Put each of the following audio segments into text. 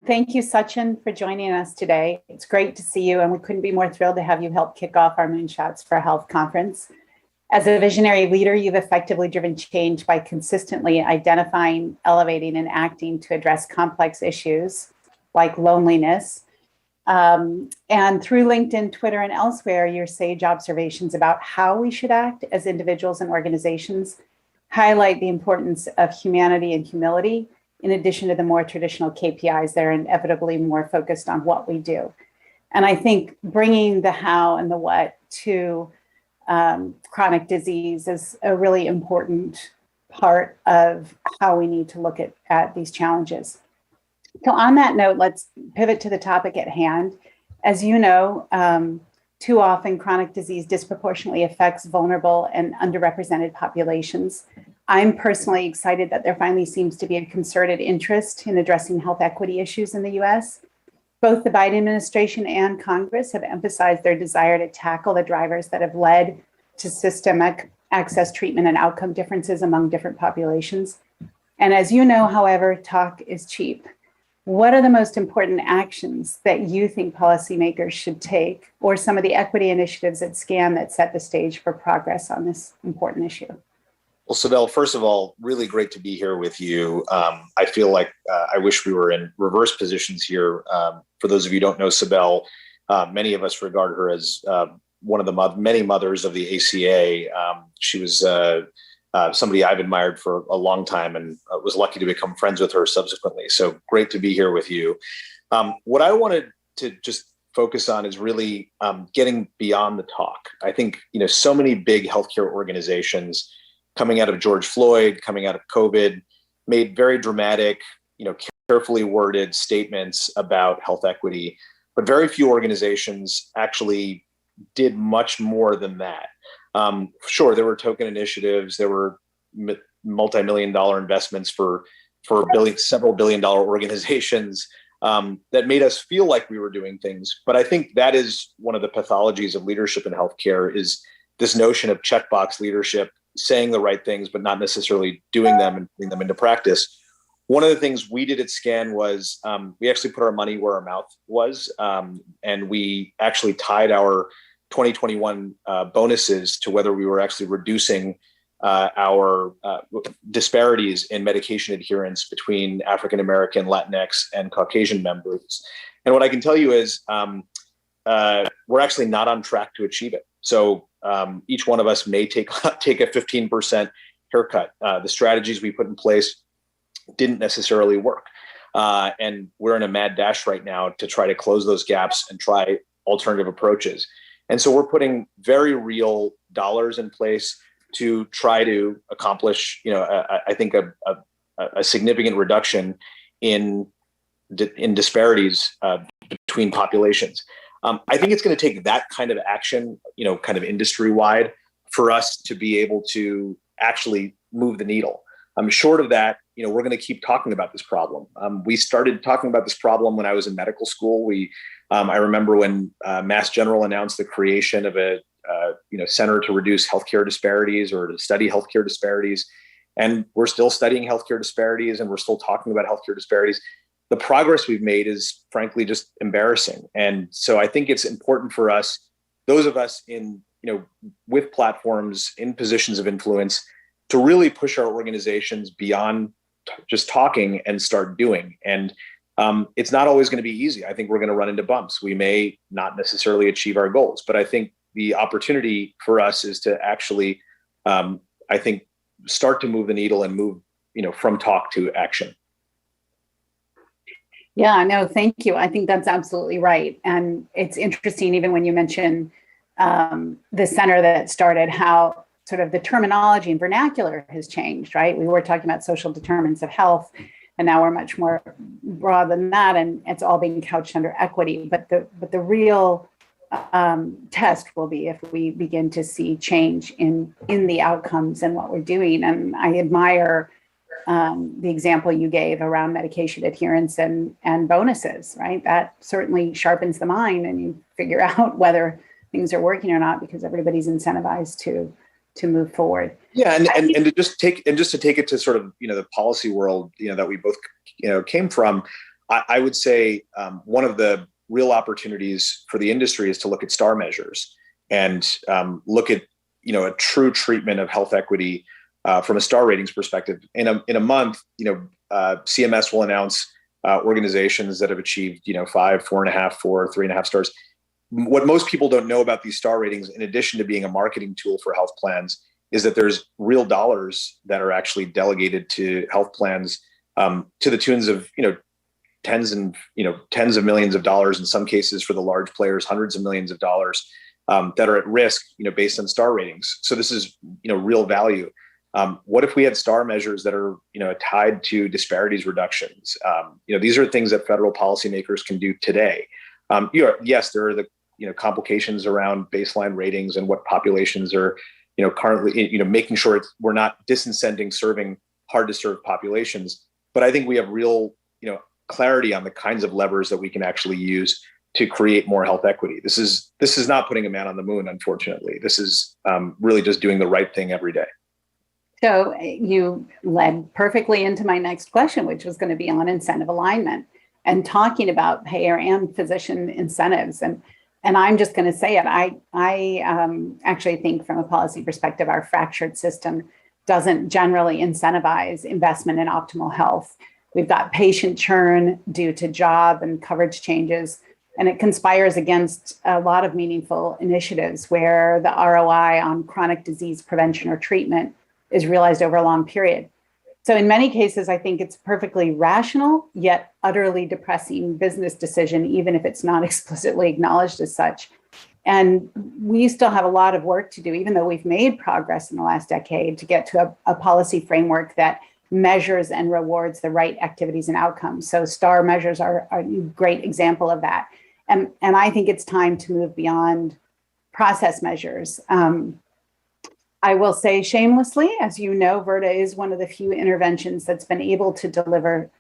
Thank you, Sachin, for joining us today. It's great to see you, and we couldn't be more thrilled to have you help kick off our Moonshots for Health conference. As a visionary leader, you've effectively driven change by consistently identifying, elevating, and acting to address complex issues like loneliness. And through LinkedIn, Twitter, and elsewhere, your sage observations about how we should act as individuals and organizations highlight the importance of humanity and humility, in addition to the more traditional KPIs that are inevitably more focused on what we do. And I think bringing the how and the what to chronic disease is a really important part of how we need to look at these challenges. So on that note, let's pivot to the topic at hand. As you know, too often chronic disease disproportionately affects vulnerable and underrepresented populations. I'm personally excited that there finally seems to be a concerted interest in addressing health equity issues in the US. Both the Biden administration and Congress have emphasized their desire to tackle the drivers that have led to systemic access, treatment, and outcome differences among different populations. And as you know, however, talk is cheap. What are the most important actions that you think policymakers should take, or some of the equity initiatives at SCAN that set the stage for progress on this important issue? Well, Cybele, first of all, really great to be here with you. I feel like I wish we were in reverse positions here. For those of you who don't know Cybele, many of us regard her as one of the many mothers of the ACA. She was somebody I've admired for a long time and was lucky to become friends with her subsequently. So great to be here with you. What I wanted to just focus on is really getting beyond the talk. I think, so many big healthcare organizations coming out of George Floyd, coming out of COVID, made very dramatic, carefully worded statements about health equity, but very few organizations actually did much more than that. Sure, there were token initiatives, there were multi-million-dollar investments for several billion-dollar organizations that made us feel like we were doing things. But I think that is one of the pathologies of leadership in healthcare, is this notion of checkbox leadership, saying the right things, but not necessarily doing them and putting them into practice. One of the things we did at SCAN was we actually put our money where our mouth was, and we actually tied our 2021 bonuses to whether we were actually reducing our disparities in medication adherence between African American, Latinx, and Caucasian members. And what I can tell you is we're actually not on track to achieve it. So each one of us may take a 15% haircut. The strategies we put in place didn't necessarily work. And we're in a mad dash right now to try to close those gaps and try alternative approaches. And so we're putting very real dollars in place to try to accomplish, I think a significant reduction in disparities between populations. I think it's going to take that kind of action, kind of industry-wide, for us to be able to actually move the needle. Short of that, we're going to keep talking about this problem. We started talking about this problem when I was in medical school. I remember when Mass General announced the creation of a center to reduce healthcare disparities, or to study healthcare disparities, and we're still studying healthcare disparities, and we're still talking about healthcare disparities. The progress we've made is frankly just embarrassing. And so I think it's important for us, those of us in, with platforms in positions of influence, to really push our organizations beyond just talking and start doing. And it's not always going to be easy. I think we're going to run into bumps. We may not necessarily achieve our goals, but I think the opportunity for us is to actually, start to move the needle and move, from talk to action. Yeah, no, thank you. I think that's absolutely right. And it's interesting, even when you mention the center that started, how sort of the terminology and vernacular has changed, right? We were talking about social determinants of health, and now we're much more broad than that, and it's all being couched under equity. But the real test will be if we begin to see change in the outcomes and what we're doing. And I admire the example you gave around medication adherence and bonuses, right? That certainly sharpens the mind, and you figure out whether things are working or not, because everybody's incentivized to move forward. Yeah, and to take it to sort of the policy world that we both came from. I would say one of the real opportunities for the industry is to look at star measures and look at a true treatment of health equity from a star ratings perspective. In a month, CMS will announce organizations that have achieved 5, 4.5, 4, 3.5 stars. What most people don't know about these star ratings, in addition to being a marketing tool for health plans, is that there's real dollars that are actually delegated to health plans to the tunes of tens of millions of dollars in some cases for the large players, hundreds of millions of dollars that are at risk based on star ratings. So this is real value. What if we had star measures that are tied to disparities reductions? These are things that federal policymakers can do today. Yes, there are the complications around baseline ratings and what populations are currently making sure we're not disincenting serving hard to serve populations. But I think we have real clarity on the kinds of levers that we can actually use to create more health equity. This is not putting a man on the moon, unfortunately. This is really just doing the right thing every day. So you led perfectly into my next question, which was going to be on incentive alignment and talking about payer and physician incentives. And I'm just going to say it. I actually think from a policy perspective, our fractured system doesn't generally incentivize investment in optimal health. We've got patient churn due to job and coverage changes, and it conspires against a lot of meaningful initiatives where the ROI on chronic disease prevention or treatment is realized over a long period. So in many cases, I think it's perfectly rational, yet utterly depressing business decision, even if it's not explicitly acknowledged as such. And we still have a lot of work to do, even though we've made progress in the last decade to get to a policy framework that measures and rewards the right activities and outcomes. So STAR measures are a great example of that. And I think it's time to move beyond process measures. I will say shamelessly, as you know, Virta is one of the few interventions that's been able to deliver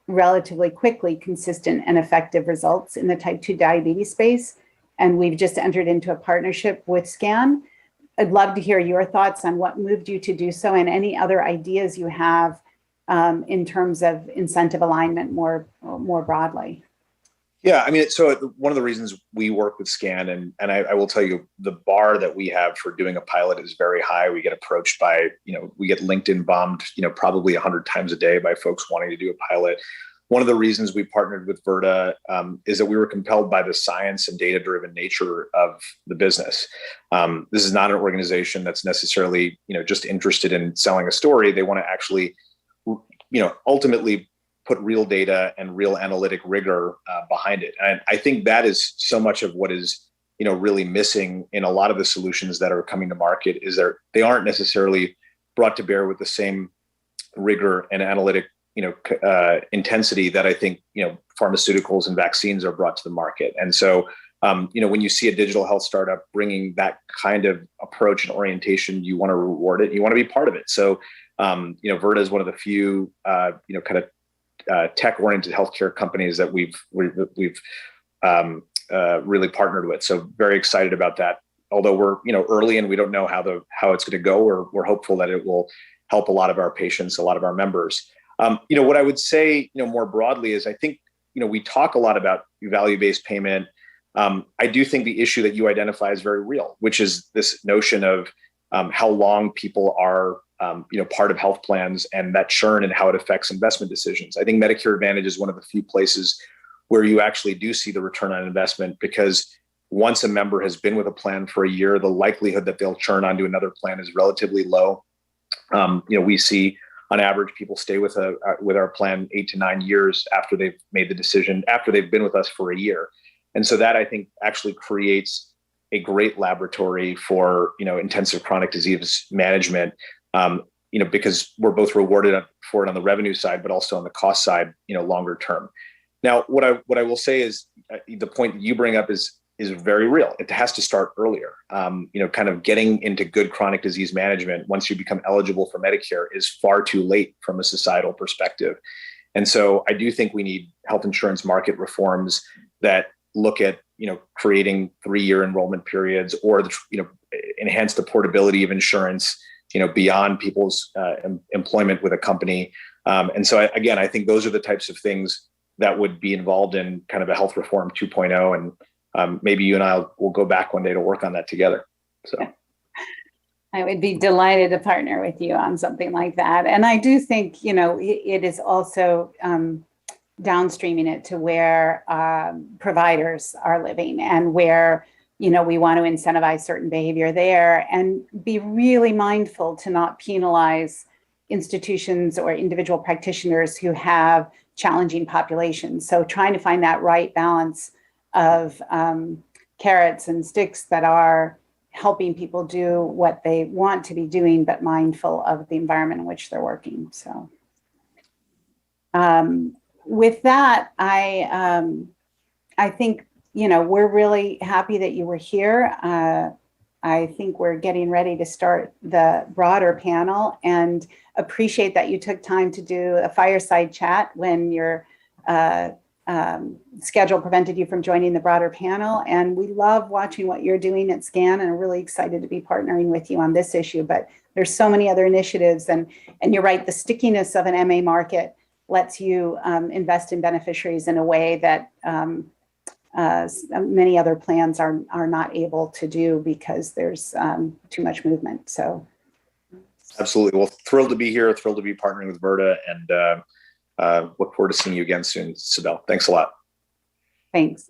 relatively quickly consistent and effective results in the type 2 diabetes space. And we've just entered into a partnership with SCAN. I'd love to hear your thoughts on what moved you to do so and any other ideas you have in terms of incentive alignment more broadly. Yeah, I mean, so one of the reasons we work with SCAN, and I will tell you, the bar that we have for doing a pilot is very high. We get approached by, we get LinkedIn bombed, probably 100 times a day by folks wanting to do a pilot. One of the reasons we partnered with Virta is that we were compelled by the science and data-driven nature of the business. This is not an organization that's necessarily, just interested in selling a story. They want to actually, ultimately put real data and real analytic rigor behind it. And I think that is so much of what is, really missing in a lot of the solutions that are coming to market is they aren't necessarily brought to bear with the same rigor and analytic intensity that I think, pharmaceuticals and vaccines are brought to the market. And so, when you see a digital health startup bringing that kind of approach and orientation, you want to reward it. You want to be part of it. So, Virta is one of the few, tech-oriented healthcare companies that we've really partnered with. So very excited about that. Although we're early and we don't know how it's going to go, we're hopeful that it will help a lot of our patients, a lot of our members. What I would say, more broadly is I think, we talk a lot about value-based payment. I do think the issue that you identify is very real, which is this notion of how long people are, part of health plans and that churn and how it affects investment decisions. I think Medicare Advantage is one of the few places where you actually do see the return on investment, because once a member has been with a plan for a year, the likelihood that they'll churn onto another plan is relatively low. We see on average people stay with our plan 8 to 9 years after they've made the decision, after they've been with us for a year. And so that I think actually creates a great laboratory for, intensive chronic disease management, because we're both rewarded for it on the revenue side, but also on the cost side, longer term. Now, what I will say is the point that you bring up is very real. It has to start earlier. Kind of getting into good chronic disease management once you become eligible for Medicare is far too late from a societal perspective. And so I do think we need health insurance market reforms that look at, creating 3-year enrollment periods or enhance the portability of insurance, beyond people's employment with a company. And so I think those are the types of things that would be involved in kind of a health reform 2.0. And maybe you and I will go back one day to work on that together. So I would be delighted to partner with you on something like that. And I do think, it is also downstreaming it to where providers are living and where, we want to incentivize certain behavior there and be really mindful to not penalize institutions or individual practitioners who have challenging populations. So trying to find that right balance of carrots and sticks that are helping people do what they want to be doing, but mindful of the environment in which they're working. So with that, I think, we're really happy that you were here. I think we're getting ready to start the broader panel and appreciate that you took time to do a fireside chat when your schedule prevented you from joining the broader panel. And we love watching what you're doing at SCAN and are really excited to be partnering with you on this issue. But there's so many other initiatives. And you're right, the stickiness of an MA market lets you invest in beneficiaries in a way that many other plans are not able to do because there's too much movement. So absolutely. Well, thrilled to be here, thrilled to be partnering with Verta, and look forward to seeing you again soon, Cybele. Thanks a lot. Thanks.